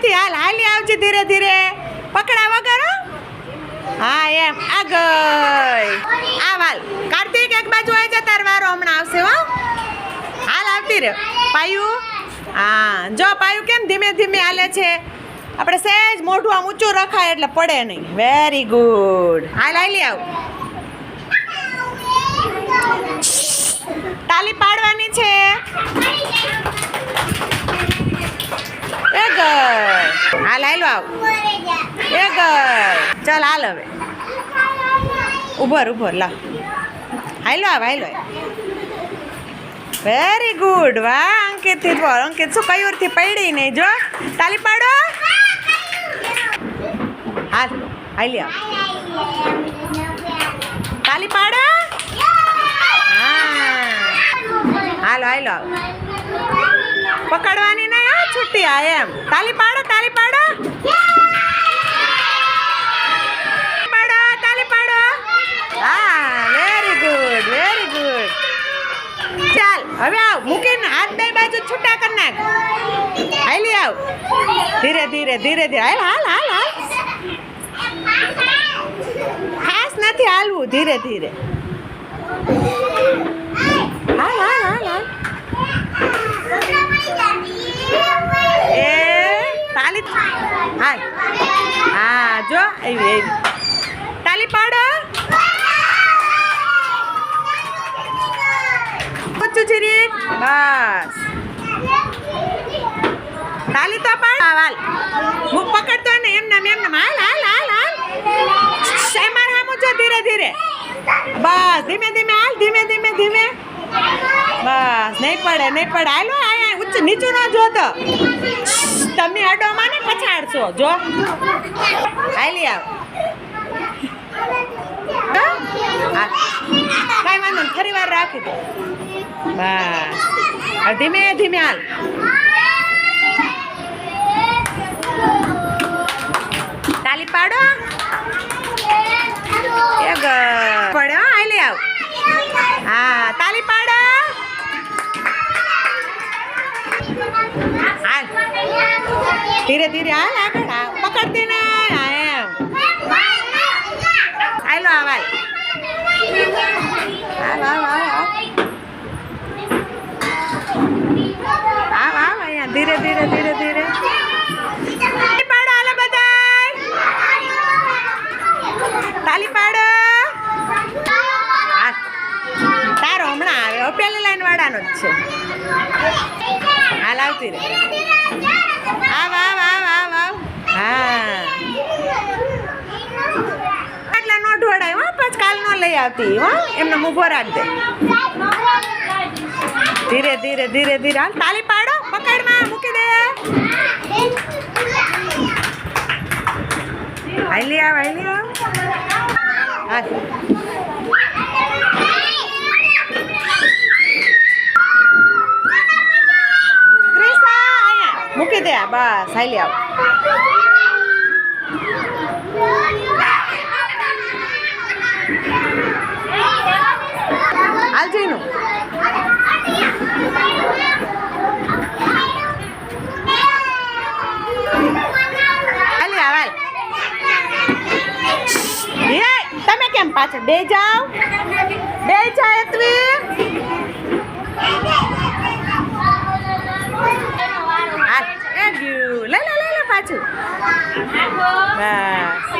નથી. હાલ હાલી આવજે ધીરે ધીરે, પકડા વગર. હા એમ આ ગઈ. આ વાલ કાર્તિક એક બાજુ આવી જા, તાર વારો હમણાં આવશે હો. હાલ આવતી રે પાયું. હા જો પાયું કેમ ધીમે ધીમે હાલે છે. આપણે સહેજ મોઢું આમ ઊંચું રખાય એટલે પડે નહીં. Very good. હાલ હાલી આવ. તાલી પાડવાની છે. એ ગઈ. હાલ હાલો આવ. એ ગઈ. ચાલ હાલ હવે ઉભર લા. હાલો આવ હાલો. Very good. વાહ અંકિત થી બોલ. અંકિત શું કયુર થી પડી નહીં. જો તાલી પાડો. હાલ હાલી આવ. તાલી પાડો. હા હાલો હાલો. પકડવાની નહીં હા, છૂટી આ એમ. તાલી પાડો તાલી પાડો. તાલી પાડો. હા વેરી ગુડ વેરી ગુડ. ચાલ હવે આવ. મૂકીને હાથ બે બાજુ છૂટા કરી નાખ. હાલી આવ. ધીરે ધીરે ધીરે ધીરે. હાલ હાલ હાલ હાલ. ખાસ નથી હાલવું, ધીરે ધીરે. હાલ હાલ હાલ હાલ. એ તાલી. હાલ હા જો એવી તાલી પાડો. ચીરી બસ. તાલી તો પાડ. હાલ હું પકડતો ને એમને એમને. હાલ હાલ હાલ હાલ. એમાં હામો જો ધીરે ધીરે. બસ ધીમે ધીમે હાલ. ધીમે ધીમે ધીમે. બસ નહીં પડે નહીં પડે. હાલો આયા ઊંચું નીચું ન જોતો. તમે અડોમાં ને પછાડશો જો. હાલી આવ. કાંઈ વાંધો નહીં, ફરી વાર રાખી દો. બસ ધીમે ધીમે હાલ. તાલી પાડો. એ પડે હાલી આવ. હા તાલી પાડો. હાલ ધીરે ધીરે હાલ. આગળ પકડતી ને એમ. હાલો આવાલ. હાલ આવ આવ આવ આવ અહીંયા. ધીરે ધીરે ધીરે ધીરે. પાડો હાલો બધા. તાલી પાડો. તારો હમણાં આવે. હવે પેલી લાઈન વાળાનો જ છે. હાલ આવતી રે. આવ આવ આવ આવ આવ. હા એટલા નો ઢોળાય હો. પછી કાલ નો લઈ આવતી હો. એમને ઊભો રાખ દે. ધીરે ધીરે ધીરે ધીરે હાલ. તાલી પાડો. પકડમાં મૂકી દે. હાલી આવ હાલી આવ. હાલ મૂકી દે. બસ હાલી આવ. હાલ જઈનું. હાલી આવ હાલ. તમે કેમ પાછળ બે જાઓ. બે જા એતવી. હાલ એ ગયું. લે લે લે પાછું. બસ